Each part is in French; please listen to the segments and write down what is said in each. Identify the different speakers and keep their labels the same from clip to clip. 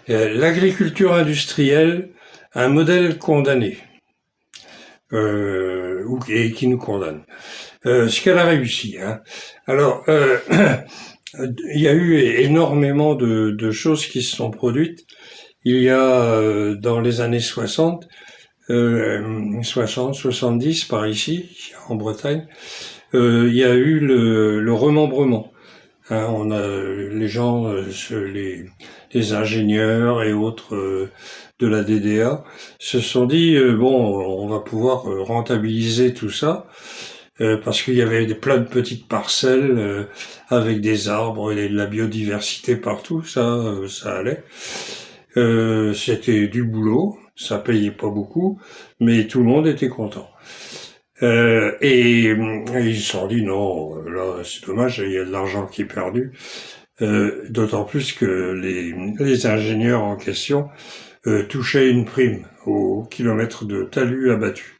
Speaker 1: L'agriculture industrielle, un modèle condamné, et qui nous condamne. Ce qu'elle a réussi. Hein. Alors, il y a eu énormément de choses qui se sont produites. Il y a dans les années 60, 70 par ici, en Bretagne, il y a eu le remembrement. Hein, on a les gens, les ingénieurs et autres de la DDA se sont dit bon, on va pouvoir rentabiliser tout ça parce qu'il y avait plein de petites parcelles avec des arbres et de la biodiversité partout, ça allait. C'était du boulot, ça payait pas beaucoup, mais tout le monde était content. Et ils se sont dit non, là c'est dommage, il y a de l'argent qui est perdu. D'autant plus que les ingénieurs en question touchaient une prime au kilomètre de talus abattu.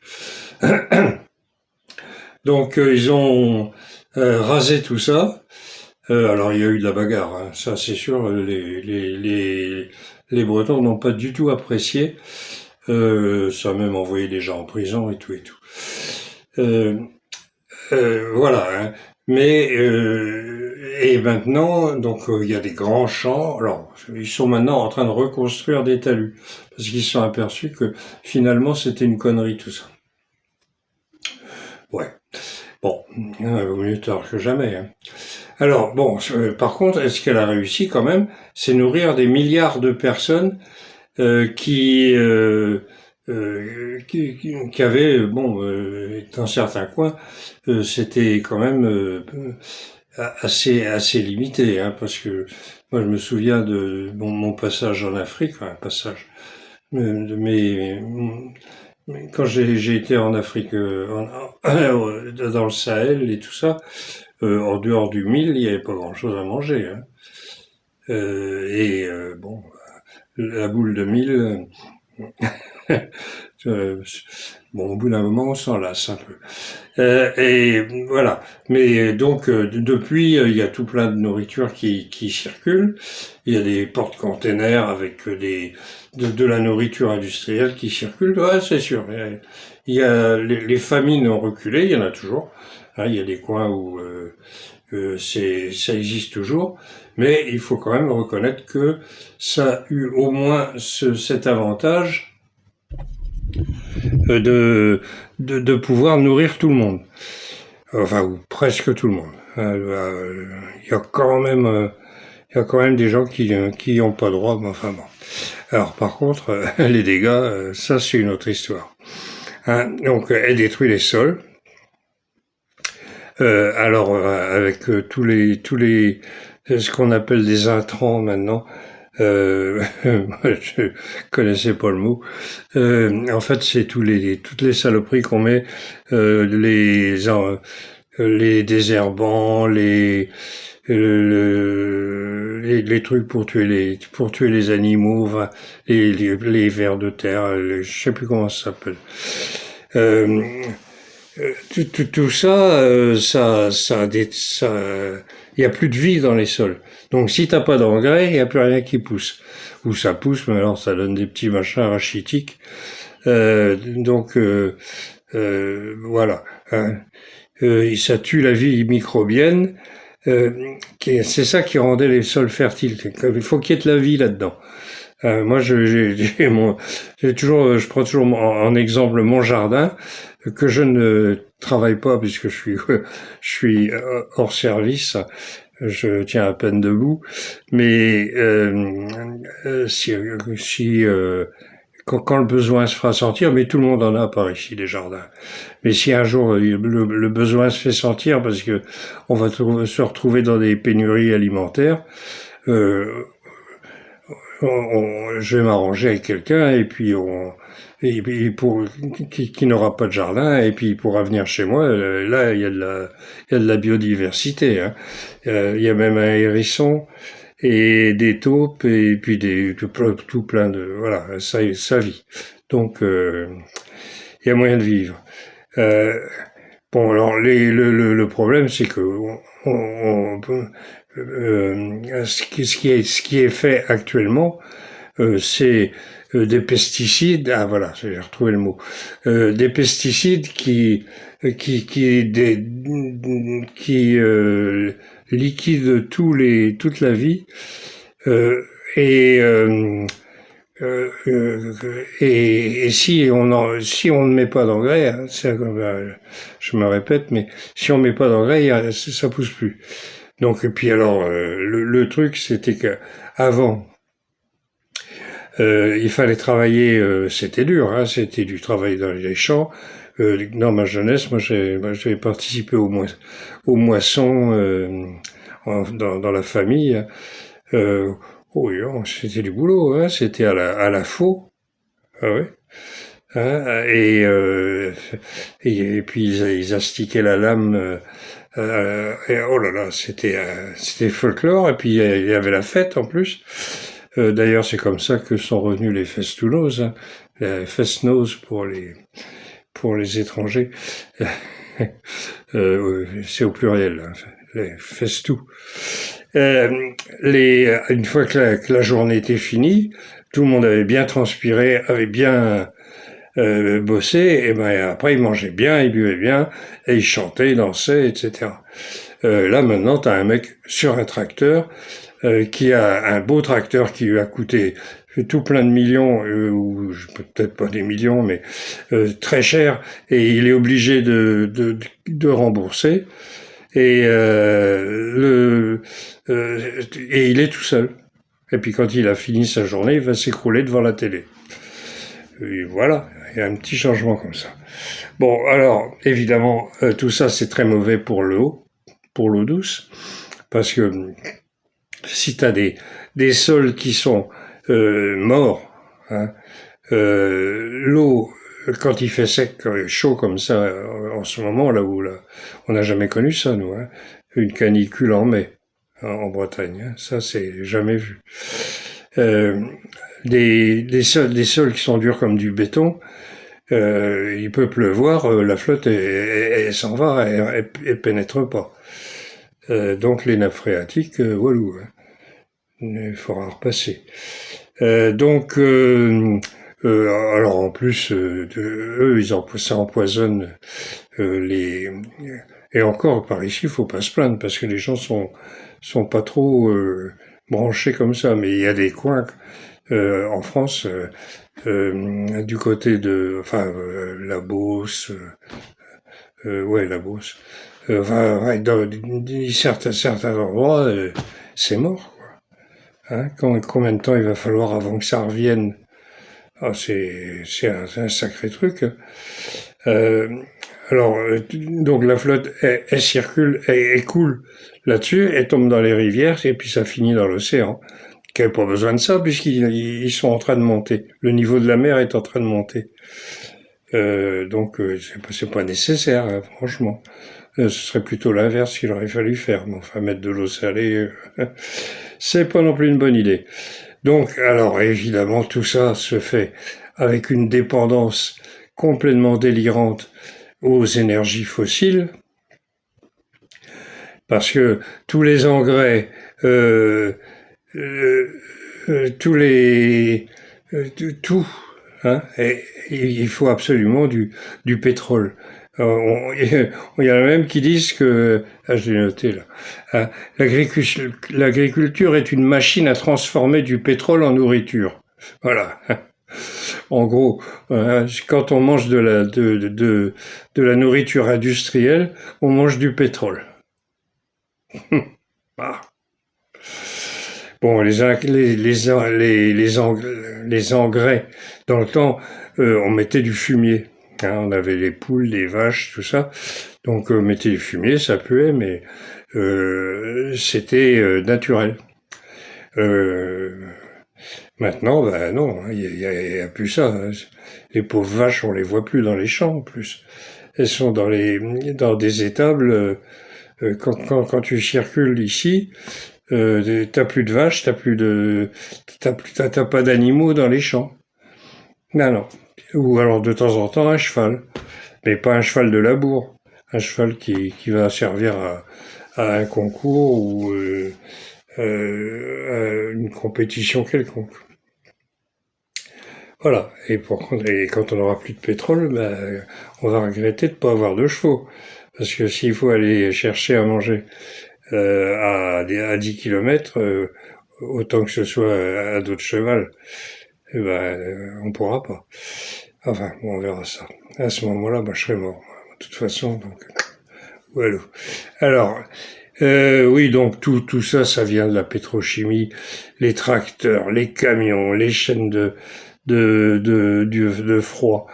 Speaker 1: Donc ils ont rasé tout ça. Alors il y a eu de la bagarre, hein, ça c'est sûr. Les Bretons n'ont pas du tout apprécié. Ça a même envoyé des gens en prison et tout et tout. Euh, voilà. Hein. Mais et maintenant, donc il y a des grands champs. Alors ils sont maintenant en train de reconstruire des talus parce qu'ils se sont aperçus que finalement c'était une connerie tout ça. Ouais. Bon, vaut mieux tard que jamais. Hein. Alors bon, par contre, est-ce qu'elle a réussi quand même? C'est nourrir des milliards de personnes qui avaient, bon, dans certains coins, c'était quand même assez limité, hein, parce que moi je me souviens de mon passage en Afrique, enfin, un passage, de mais quand j'ai été en Afrique, dans le Sahel et tout ça, en dehors du mil, il n'y avait pas grand-chose à manger. Hein. Bon, la boule de mil, euh, bon, au bout d'un moment, on s'en lasse un peu. Et voilà. Mais donc, depuis, il y a tout plein de nourriture qui circule. Il y a des porte-containers avec de la nourriture industrielle qui circule. Ouais, c'est sûr. Il y a les famines ont reculé. Il y en a toujours. Hein, il y a des coins où ça existe toujours. Mais il faut quand même reconnaître que ça a eu au moins cet avantage de pouvoir nourrir tout le monde. Enfin, ou presque tout le monde. Il y a quand même, il y a quand même des gens qui ont pas droit, mais enfin bon. Alors par contre, les dégâts, ça c'est une autre histoire. Hein, donc elle détruit les sols. Alors avec tous les ce qu'on appelle des intrants maintenant. Je connaissais pas le mot. En fait, c'est toutes les saloperies qu'on met, les désherbants, les trucs pour tuer les animaux, enfin, les vers de terre, je sais plus comment ça s'appelle. Euh, tout ça, il y a plus de vie dans les sols. Donc si t'as pas d'engrais, il y a plus rien qui pousse. Ou ça pousse, mais alors ça donne des petits machins rachitiques. Donc voilà. Hein. Ça tue la vie microbienne. C'est ça qui rendait les sols fertiles. Il faut qu'il y ait de la vie là-dedans. Moi, je prends toujours en exemple mon jardin que je ne travaille pas puisque je suis hors service. Je tiens à peine debout, mais si quand le besoin se fera sentir, mais tout le monde en a par ici des jardins. Mais si un jour le besoin se fait sentir parce que on va se retrouver dans des pénuries alimentaires, euh, je vais m'arranger avec quelqu'un et puis qui n'aura pas de jardin et puis il pourra venir chez moi. Là, il y a de la biodiversité. Hein. Il y a même un hérisson et des taupes et puis tout plein de voilà, ça vit. Donc il y a moyen de vivre. Euh, bon, alors le problème c'est que ce qui est fait actuellement, c'est des pesticides. Ah voilà, j'ai retrouvé le mot. Des pesticides qui liquident toute la vie. Euh, et, euh, et si on ne met pas d'engrais, hein, je me répète, mais si on ne met pas d'engrais, ça pousse plus. Donc et puis alors le truc c'était que avant il fallait travailler, c'était dur, hein, c'était du travail dans les champs. Dans ma jeunesse, j'ai participé aux moissons dans la famille. Euh, oh, c'était du boulot, hein, c'était à la faux. Ah ouais. Hein, et puis ils astiquaient la lame. Et oh là là, c'était folklore. Et puis il y avait la fête en plus. D'ailleurs, c'est comme ça que sont revenus les festounos, hein, les festnos pour les étrangers. C'est au pluriel, hein, les festou. Une fois que la journée était finie, tout le monde avait bien transpiré, avait bien bossé, et ben après ils mangeaient bien, ils buvaient bien, et ils chantaient, ils dansaient, etc. Là maintenant, t'as un mec sur un tracteur qui a un beau tracteur qui lui a coûté tout plein de millions, ou peut-être pas des millions, mais très cher, et il est obligé de rembourser. Et, et il est tout seul. Et puis quand il a fini sa journée, il va s'écrouler devant la télé. Et voilà, il y a un petit changement comme ça. Bon, alors, évidemment, tout ça, c'est très mauvais pour l'eau douce, parce que si tu as des sols qui sont morts, hein, l'eau, quand il fait sec, chaud comme ça, en ce moment, là, on n'a jamais connu ça, nous, hein, une canicule en mai, en Bretagne, hein, ça, c'est jamais vu. Euh, des sols qui sont durs comme du béton, il peut pleuvoir, la flotte, elle s'en va, elle pénètre pas. Donc les nappes phréatiques, walou, hein. Il faudra repasser. Donc, alors en plus, eux, ça empoisonne les. Et encore, par ici, il faut pas se plaindre parce que les gens sont pas trop branchés comme ça. Mais il y a des coins en France, du côté de, enfin, la Beauce, ouais, la Beauce. Enfin, ouais, dans certains endroits, c'est mort. Hein, combien de temps il va falloir avant que ça revienne? Ah, c'est un sacré truc. Euh, alors, donc la flotte, elle circule, elle coule là-dessus, elle tombe dans les rivières et puis ça finit dans l'océan. Qui n'avait pas besoin de ça puisqu'ils sont en train de monter. Le niveau de la mer est en train de monter. Donc c'est pas nécessaire, hein, franchement. Ce serait plutôt l'inverse qu'il aurait fallu faire. Mais enfin, mettre de l'eau salée, c'est pas non plus une bonne idée. Donc, alors évidemment, tout ça se fait avec une dépendance complètement délirante aux énergies fossiles, parce que tous les engrais, euh, tous les, tout, hein, et il faut absolument du pétrole. Il y en a même qui disent que, ah, je l'ai noté là, hein, l'agriculture est une machine à transformer du pétrole en nourriture. Voilà. En gros, quand on mange de la nourriture industrielle, on mange du pétrole. Ah. Bon, les engrais, dans le temps, on mettait du fumier. Hein, on avait les poules, les vaches, tout ça. Donc, on mettait du fumier, ça puait, mais c'était naturel. Euh, Maintenant, ben non, il y a plus ça, hein. Les pauvres vaches, on les voit plus dans les champs, en plus. Elles sont dans des étables. Quand tu circules ici, t'as plus de vaches, t'as pas d'animaux dans les champs. Non, non. Ou alors de temps en temps un cheval, mais pas un cheval de labour, un cheval qui va servir à un concours ou à une compétition quelconque. Voilà. Et quand on n'aura plus de pétrole, ben, on va regretter de ne pas avoir de chevaux. Parce que s'il faut aller chercher à manger à 10 kilomètres, autant que ce soit à dos de cheval, eh ben, on pourra pas. Enfin, bon, on verra ça. À ce moment-là, ben, je serai mort. De toute façon, donc, voilà. Alors, oui, donc tout ça, ça vient de la pétrochimie, les tracteurs, les camions, les chaînes de froid,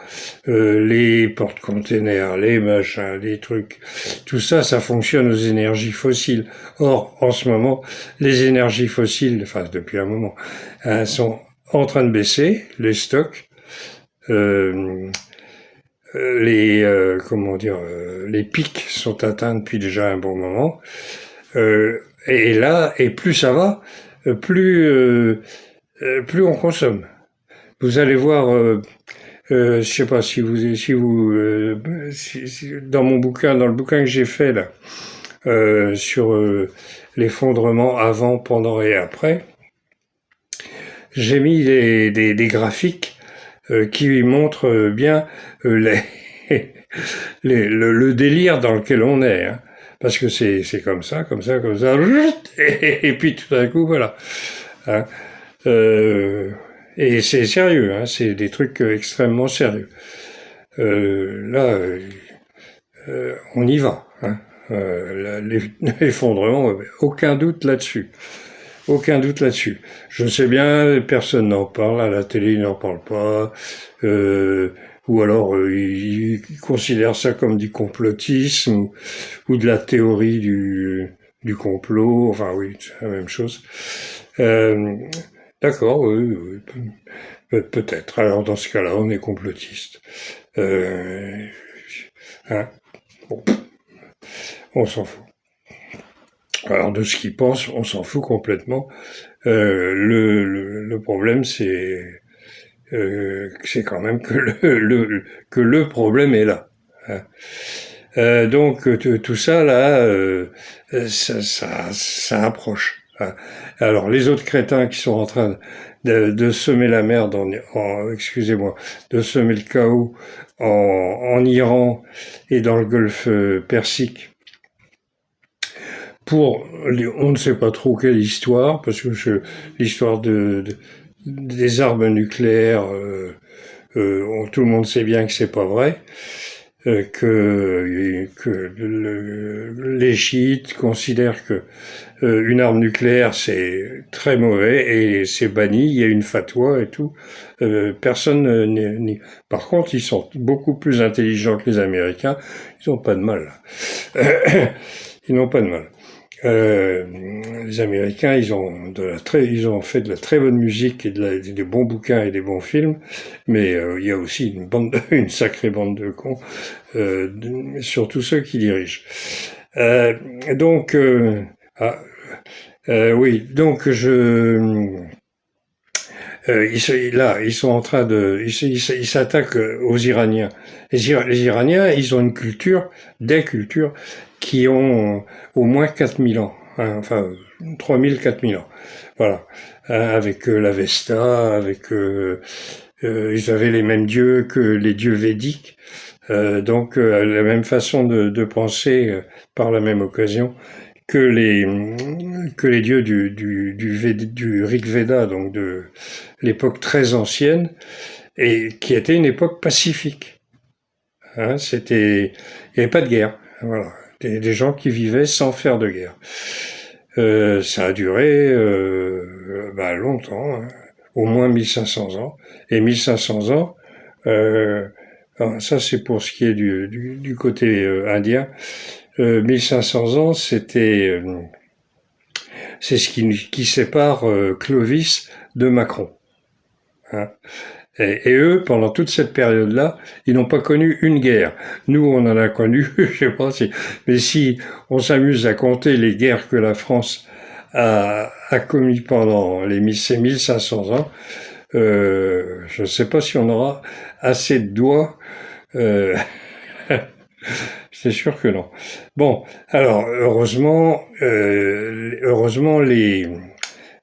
Speaker 1: les porte-containers, les machins, les trucs. Tout ça, ça fonctionne aux énergies fossiles. Or, en ce moment, les énergies fossiles, enfin depuis un moment, hein, sont en train de baisser, les stocks. Euh, comment dire, les pics sont atteints depuis déjà un bon moment. Et là, et plus ça va, plus on consomme. Vous allez voir, je sais pas dans mon bouquin, dans le bouquin que j'ai fait là, sur l'effondrement avant, pendant et après, j'ai mis des graphiques qui montrent bien le délire dans lequel on est. Hein. Parce que c'est comme ça, et puis tout d'un coup, voilà. Hein. Et c'est sérieux, hein, c'est des trucs extrêmement sérieux. Là, on y va. Hein. L'effondrement, aucun doute là-dessus. Aucun doute là-dessus. Je sais bien, personne n'en parle, à la télé ils n'en parlent pas, ou alors ils considèrent ça comme du complotisme ou de la théorie du complot, enfin oui, c'est la même chose. Euh, d'accord, oui, peut-être. Alors dans ce cas-là, on est complotiste. Hein, bon, on s'en fout. Alors de ce qu'ils pensent, on s'en fout complètement. Le problème, c'est quand même que que le problème est là. Hein. Donc tout ça là, ça approche. Hein. Alors les autres crétins qui sont en train de semer la merde, excusez-moi, de semer le chaos en Iran et dans le Golfe Persique pour on ne sait pas trop quelle histoire, parce que l'histoire des armes nucléaires, tout le monde sait bien que c'est pas vrai, les chiites considèrent que une arme nucléaire c'est très mauvais et c'est banni, il y a une fatwa et tout. Personne n'y. Par contre, ils sont beaucoup plus intelligents que les Américains, ils n'ont pas de mal. Ils n'ont pas de mal. Euh, les Américains, ils ont fait de la très bonne musique et des bons bouquins et des bons films, mais il y a aussi une sacrée bande de cons, surtout ceux qui dirigent. Euh, donc, ah, oui, donc ils sont en train ils s'attaquent aux Iraniens. Les Iraniens, ils ont des cultures qui ont au moins 4000 ans, hein, enfin 3000, 4000 ans. Voilà. Hein, avec l'Avesta, ils avaient les mêmes dieux que les dieux védiques. Donc la même façon de penser par la même occasion que les dieux du Rig Veda, donc de l'époque très ancienne, et qui était une époque pacifique. Hein, il n'y avait pas de guerre. Voilà. Des gens qui vivaient sans faire de guerre. Ça a duré longtemps, hein, au moins 1500 ans. Et 1500 ans, ça c'est pour ce qui est du côté indien. 1500 ans, c'est ce qui sépare Clovis de Macron. Hein. Et eux, pendant toute cette période-là, ils n'ont pas connu une guerre. Nous, on en a connu, je sais pas si, mais si on s'amuse à compter les guerres que la France a commis pendant ces 1500 ans, je ne sais pas si on aura assez de doigts. Euh, c'est sûr que non. Bon, alors heureusement il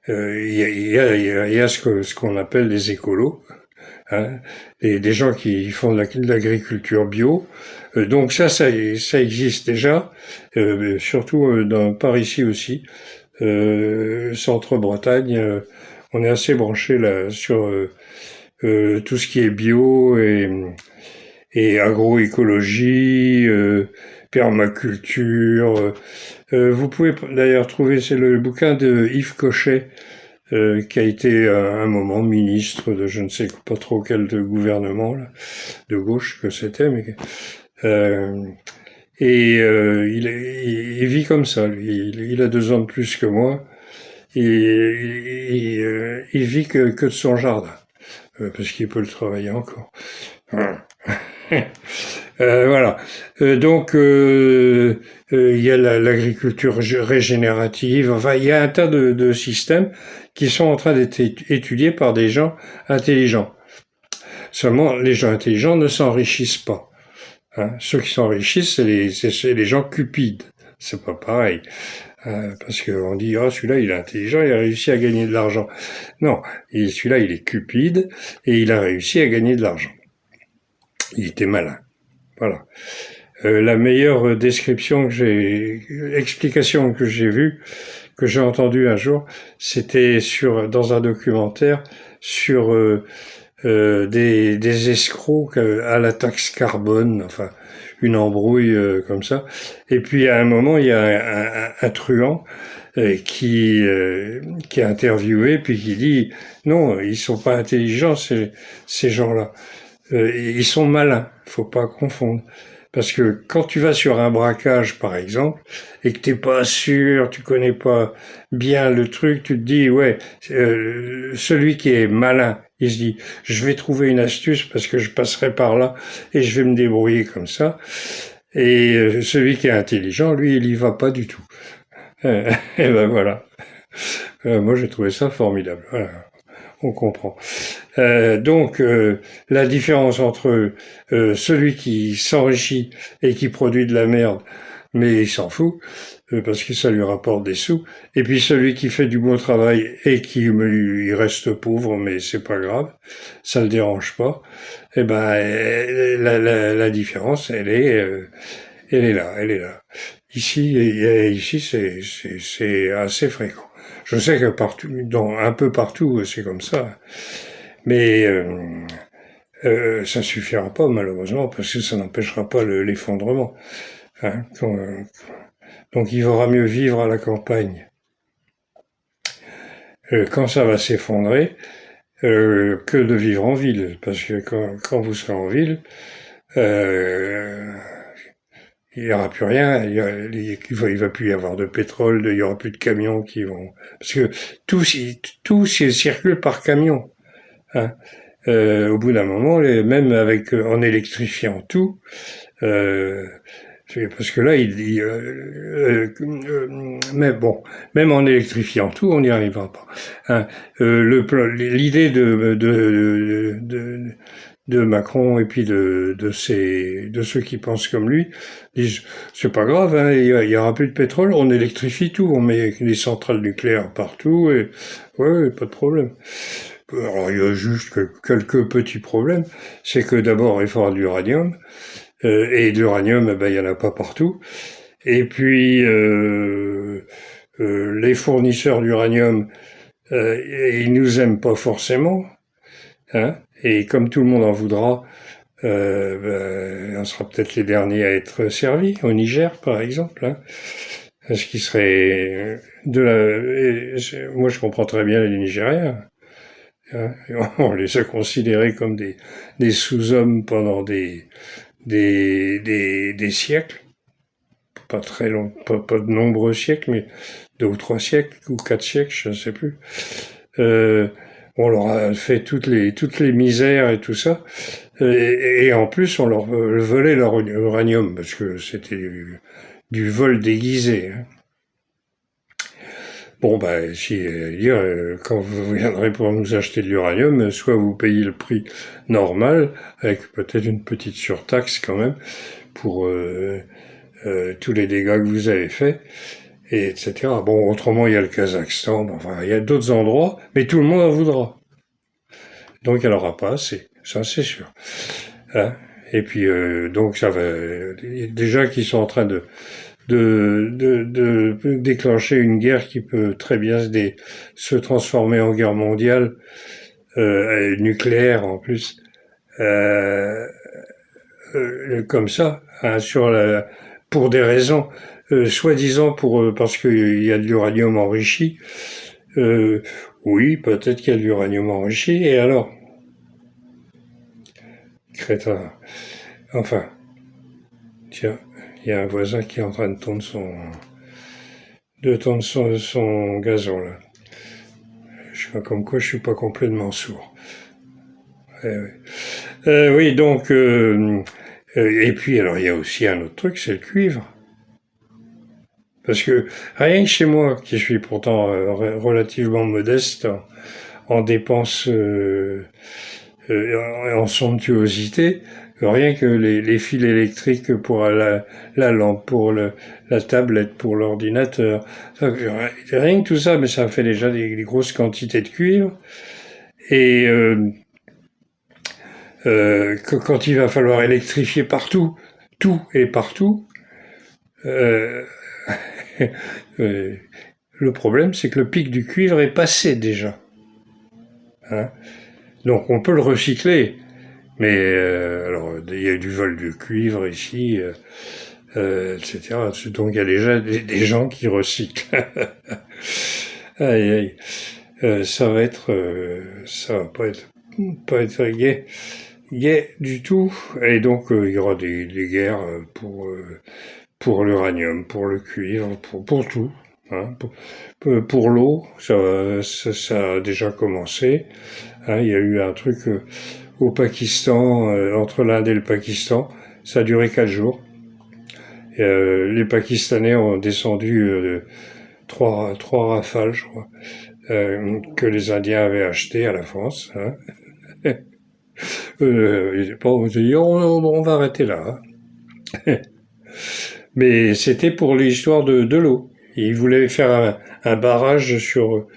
Speaker 1: y a ce qu'on appelle les écolos. hein, et des gens qui font de l'agriculture bio. Donc ça existe déjà, surtout par ici aussi. Centre-Bretagne, on est assez branché là sur tout ce qui est bio et agroécologie, permaculture. Vous pouvez d'ailleurs trouver, c'est le bouquin de Yves Cochet, qui a été à un moment ministre de je ne sais pas trop quel gouvernement là, de gauche que c'était, mais il vit comme ça. Lui. Il a 2 ans de plus que moi. Il vit que de son jardin, parce qu'il peut le travailler encore. Voilà. Donc, il y a l'agriculture régénérative. Enfin, il y a un tas de systèmes qui sont en train d'être étudiés par des gens intelligents. Seulement, les gens intelligents ne s'enrichissent pas. Hein. Ceux qui s'enrichissent, c'est les gens cupides. C'est pas pareil. Parce qu'on dit, oh, celui-là, il est intelligent, il a réussi à gagner de l'argent. Non, celui-là, il est cupide et il a réussi à gagner de l'argent. Il était malin. Voilà. La meilleure explication que j'ai vue, que j'ai entendue un jour, c'était dans un documentaire sur des escrocs à la taxe carbone, enfin une embrouille comme ça. Et puis à un moment, il y a un truand qui est interviewé, puis qui dit non, ils sont pas intelligents ces gens-là. Ils sont malins, faut pas confondre. Parce que quand tu vas sur un braquage, par exemple, et que t'es pas sûr, tu connais pas bien le truc, tu te dis, ouais, celui qui est malin, il se dit, je vais trouver une astuce parce que je passerai par là et je vais me débrouiller comme ça. Et celui qui est intelligent, lui, il y va pas du tout. Et ben voilà. Moi, j'ai trouvé ça formidable. Voilà. On comprend. Donc, la différence entre celui qui s'enrichit et qui produit de la merde, mais il s'en fout, parce que ça lui rapporte des sous, et puis celui qui fait du bon travail et qui il reste pauvre, mais c'est pas grave, ça le dérange pas, eh ben, la différence, elle est là. Ici, c'est assez fréquent. Je sais que un peu partout, c'est comme ça. Mais ça suffira pas, malheureusement, parce que ça n'empêchera pas l'effondrement. Hein, donc il vaudra mieux vivre à la campagne quand ça va s'effondrer que de vivre en ville. Parce que quand vous serez en ville, il n'y aura plus rien, il va plus y avoir de pétrole, il y aura plus de camions qui vont... Parce que tout circule par camion. Hein. Au bout d'un moment, même en électrifiant tout, parce que là, mais bon, même en électrifiant tout, on n'y arrivera pas. Hein. L'idée de Macron et puis de ceux qui pensent comme lui disent c'est pas grave, hein, il y aura plus de pétrole, on électrifie tout, on met des centrales nucléaires partout et ouais, pas de problème. Alors il y a juste quelques petits problèmes, c'est que d'abord il faudra de l'uranium et de l'uranium ben il y en a pas partout et puis les fournisseurs d'uranium ils nous aiment pas forcément, hein. Et comme tout le monde en voudra, on sera peut-être les derniers à être servis, au Niger par exemple. Hein. Ce qui serait moi je comprends très bien les Nigériens. Hein. On les a considérés comme des sous-hommes pendant des siècles. Pas très long, pas de nombreux siècles, mais 2 ou 3 siècles, ou 4 siècles, je ne sais plus. On leur a fait toutes les misères et tout ça, et en plus on leur volait leur uranium parce que c'était du vol déguisé. Hein. Bon ben quand vous viendrez pour nous acheter de l'uranium, soit vous payez le prix normal avec peut-être une petite surtaxe quand même pour tous les dégâts que vous avez faits. Et etc. Bon, autrement, il y a le Kazakhstan, enfin, il y a d'autres endroits, mais tout le monde en voudra. Donc elle n'aura pas assez, ça c'est sûr. Hein. Et puis donc ça va déjà qu'ils sont en train de déclencher une guerre qui peut très bien se transformer en guerre mondiale nucléaire en plus. Euh, Comme ça, hein, pour des raisons soi-disant parce qu'il y a de l'uranium enrichi. Euh, oui, peut-être qu'il y a de l'uranium enrichi. Et alors, crétin. Enfin, tiens, il y a un voisin qui est en train de tondre son gazon là. Comme quoi, je suis pas complètement sourd. Ouais. Oui, donc et puis alors il y a aussi un autre truc, c'est le cuivre. Parce que rien que chez moi, qui suis pourtant relativement modeste en dépenses, en somptuosité, rien que les fils électriques pour la lampe, pour la tablette, pour l'ordinateur, rien que tout ça, mais ça fait déjà des grosses quantités de cuivre. Et quand il va falloir électrifier partout, tout et partout, euh, le problème, c'est que le pic du cuivre est passé déjà. Hein. Donc on peut le recycler, mais alors il y a du vol de cuivre ici, etc. Donc il y a déjà des gens qui recyclent. Aïe, aïe. Ça va pas être gai du tout. Et donc il y aura des guerres pour l'uranium, pour le cuivre, pour tout. Hein. Pour l'eau, ça a déjà commencé. Hein. Il y a eu un truc au Pakistan, entre l'Inde et le Pakistan. Ça a duré 4 jours. Et, les Pakistanais ont descendu trois rafales, je crois, que les Indiens avaient achetées à la France. Hein. Bon, on dit, on va arrêter là. Hein. Mais c'était pour l'histoire de l'eau. Ils voulaient faire un barrage sur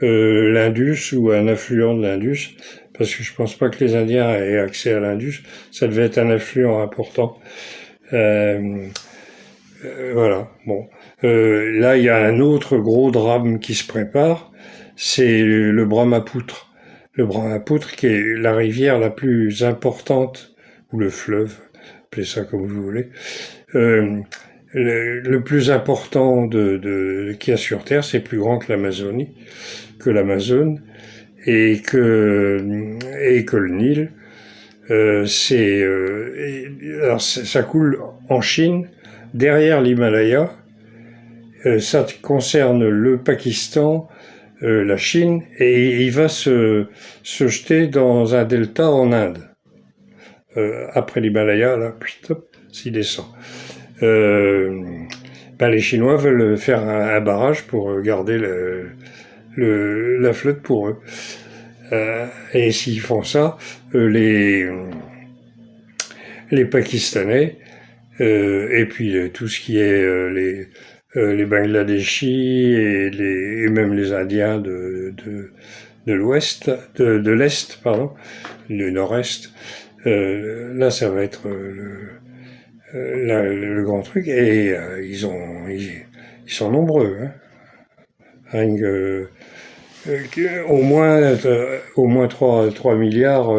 Speaker 1: l'Indus ou un affluent de l'Indus, parce que je pense pas que les Indiens aient accès à l'Indus. Ça devait être un affluent important. Euh, voilà. Bon. Là, il y a un autre gros drame qui se prépare. C'est le Brahmapoutre. Le Brahmapoutre, qui est la rivière la plus importante, ou le fleuve, appelez ça comme vous voulez, euh, le plus important qu'il y a sur Terre. C'est plus grand que l'Amazonie, que l'Amazone, et que le Nil. Alors ça coule en Chine, derrière l'Himalaya. Ça concerne le Pakistan, la Chine, et il va se jeter dans un delta en Inde. Après l'Himalaya, là, s'il descend. Les Chinois veulent faire un barrage pour garder la flotte pour eux. Et s'ils font ça, les Pakistanais, et puis tout ce qui est les Bangladeshis et même les Indiens de l'Ouest, de l'Est, pardon, du Nord-Est, là ça va être le grand truc, et ils sont nombreux. Hein. Rien que, au moins 3 milliards,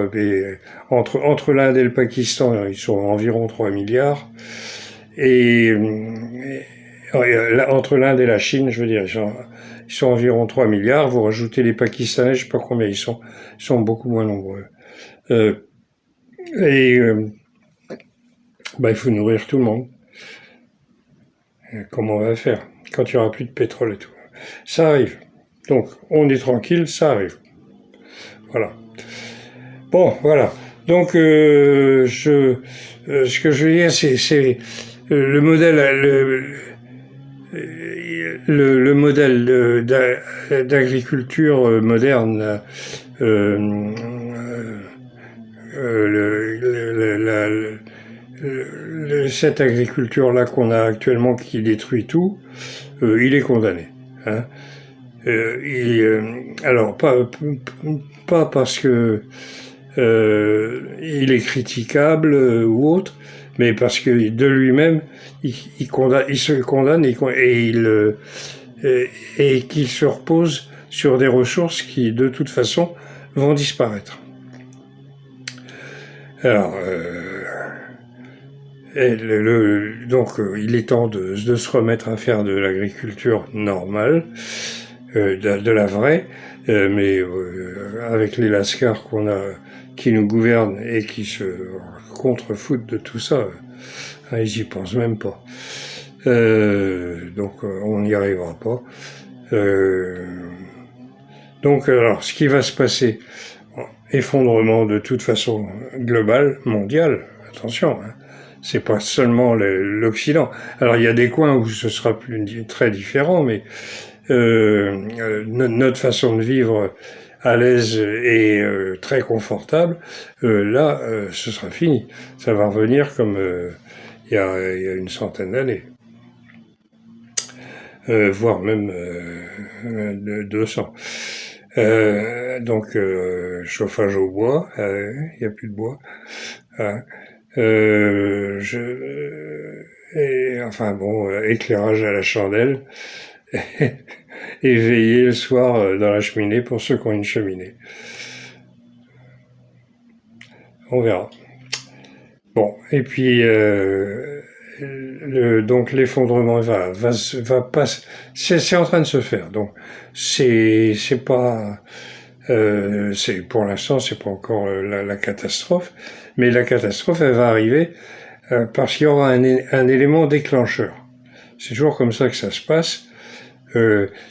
Speaker 1: entre l'Inde et le Pakistan, ils sont environ 3 milliards, et entre l'Inde et la Chine, je veux dire, ils sont environ 3 milliards, vous rajoutez les Pakistanais, je sais pas combien ils sont beaucoup moins nombreux. Et il faut nourrir tout le monde. Comment on va faire quand il n'y aura plus de pétrole et tout? Ça arrive. Donc, on est tranquille, ça arrive. Voilà. Bon, voilà. Donc, ce que je veux dire, c'est le modèle, le modèle d'agriculture moderne, cette agriculture-là qu'on a actuellement qui détruit tout, il est condamné. Hein. Alors pas parce que il est critiquable ou autre, mais parce que de lui-même, il se condamne et qu'il se repose sur des ressources qui, de toute façon, vont disparaître. Alors, donc, il est temps de se remettre à faire de l'agriculture normale, de la vraie, mais avec les lascars qu'on a, qui nous gouvernent et qui se contrefoutent de tout ça, ils y pensent même pas. Donc, on n'y arrivera pas. Donc, alors, ce qui va se passer, effondrement de toute façon global, mondial, attention, hein, c'est pas seulement l'Occident. Alors, il y a des coins où ce sera très différent, mais notre façon de vivre à l'aise et très confortable, là, ce sera fini. Ça va revenir comme il y a une centaine d'années. Voire même 200. Donc, chauffage au bois, il n'y a plus de bois. Hein. Enfin bon, éclairage à la chandelle. Et veiller le soir dans la cheminée pour ceux qui ont une cheminée. On verra. Bon, et puis donc l'effondrement va pas. C'est en train de se faire. Donc c'est pas. C'est pour l'instant c'est pas encore la catastrophe, mais la catastrophe elle va arriver parce qu'il y aura un élément déclencheur. C'est toujours comme ça que ça se passe.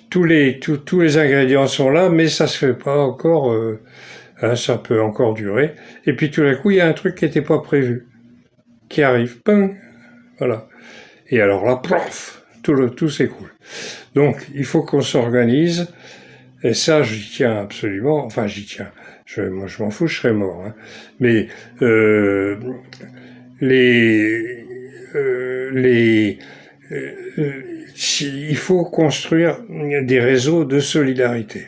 Speaker 1: Tous les ingrédients sont là, mais ça se fait pas encore. Ça peut encore durer. Et puis tout d'un coup, il y a un truc qui n'était pas prévu, qui arrive. Ping, voilà. Et alors là, plof, tout s'écoule. Donc, il faut qu'on s'organise. Et ça, j'y tiens absolument. Enfin, j'y tiens. Moi, je m'en fous, je serais mort. Hein. Mais il faut construire des réseaux de solidarité.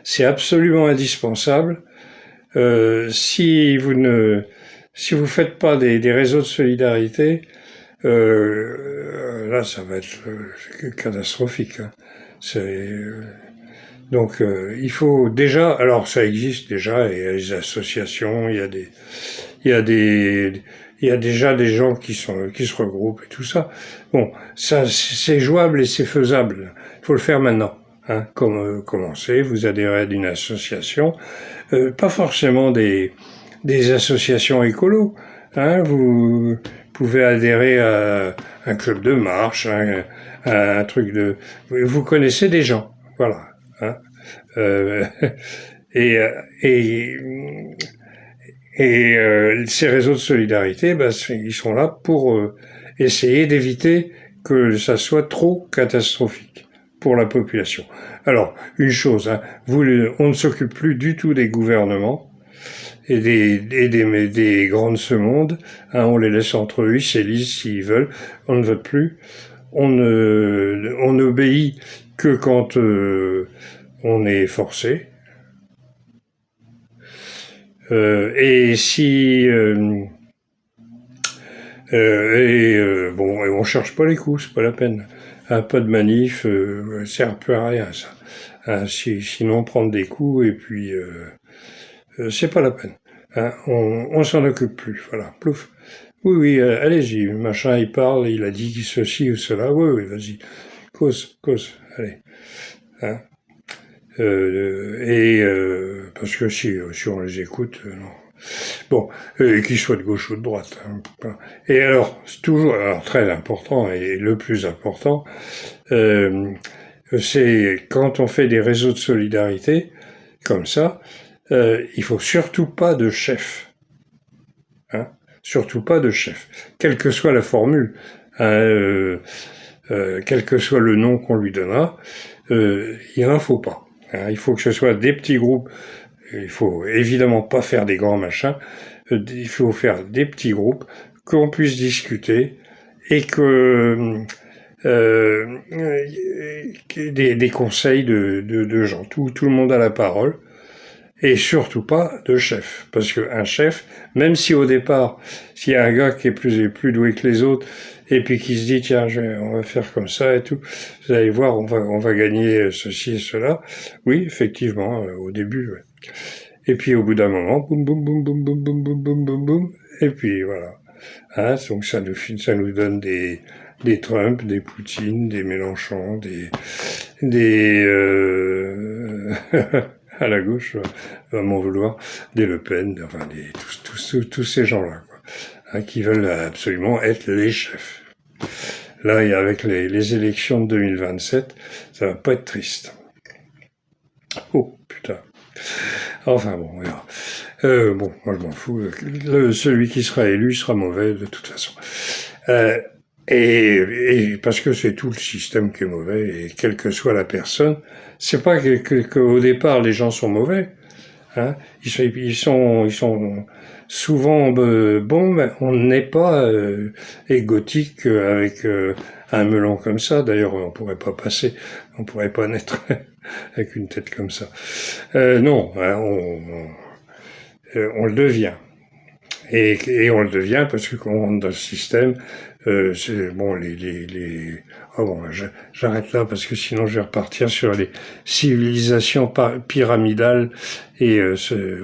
Speaker 1: C'est absolument indispensable. Si vous faites pas des réseaux de solidarité, là, ça va être catastrophique. Hein. Donc, il faut déjà. Alors, ça existe déjà. Il y a des associations. Il y a déjà des gens qui se regroupent et tout ça. Bon, ça, c'est jouable et c'est faisable. Il faut le faire maintenant. Hein, commencer, vous adhérez à une association, pas forcément des associations écolos. Hein, vous pouvez adhérer à un club de marche, à un truc de. Vous connaissez des gens, voilà. Hein, et ces réseaux de solidarité, ils sont là pour essayer d'éviter que ça soit trop catastrophique pour la population. Alors, une chose, hein, on ne s'occupe plus du tout des gouvernements et des grandes semondes. Hein, on les laisse entre eux, ils s'élisent s'ils veulent. On ne vote plus. On n'obéit que quand on est forcé. Et si bon, et on cherche pas les coups, c'est pas la peine. Pas de manif, sert plus à rien ça. Sinon prendre des coups et puis c'est pas la peine. Hein, on s'en occupe plus, voilà. Plouf. Oui, allez-y, machin, il parle, il a dit ceci ou cela. Oui, vas-y, cause, allez. Hein. Parce que si on les écoute, non. Bon, qu'ils soient de gauche ou de droite. Hein. Et alors, c'est toujours, alors très important et le plus important, c'est quand on fait des réseaux de solidarité comme ça, il faut surtout pas de chef. Hein, surtout pas de chef, quelle que soit la formule, hein, quel que soit le nom qu'on lui donnera, il n'en faut pas. Hein, il faut que ce soit des petits groupes. Il faut évidemment pas faire des grands machins. Il faut faire des petits groupes, qu'on puisse discuter et que des conseils de gens. Tout le monde a la parole. Et surtout pas de chef. Parce qu'un chef, même si au départ, s'il y a un gars qui est plus doué que les autres, et puis qui se dit, tiens, on va faire comme ça et tout, vous allez voir, on va gagner ceci et cela. Oui, effectivement, au début, ouais. Et puis au bout d'un moment, boum, boum, boum, boum, boum, boum, boum, boum, boum, boum, et puis voilà. Hein, donc ça nous donne des Trump, des Poutine, des Mélenchon, à la gauche, va m'en vouloir, des Le Pen, enfin tous ces gens-là, quoi, hein, qui veulent absolument être les chefs. Là, et avec les élections de 2027, ça va pas être triste. Oh, putain. Enfin bon, on verra. Bon, moi je m'en fous. Celui qui sera élu sera mauvais de toute façon. Et parce que c'est tout le système qui est mauvais, et quelle que soit la personne, c'est pas qu'au départ les gens sont mauvais. Hein, ils sont souvent bons, mais on n'est pas égotique avec un melon comme ça. D'ailleurs, on pourrait pas passer, on pourrait pas naître avec une tête comme ça. Non, hein, on le devient. Et on le devient parce que quand on rentre dans le système, c'est bon oh bon, j'arrête là parce que sinon je vais repartir sur les civilisations pyramidales et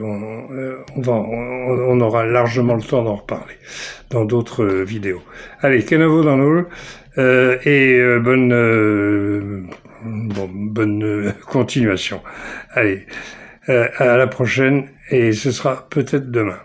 Speaker 1: on aura largement le temps d'en reparler dans d'autres vidéos. Allez, Kenavo dans l'eau bonne continuation. Allez, à la prochaine et ce sera peut-être demain.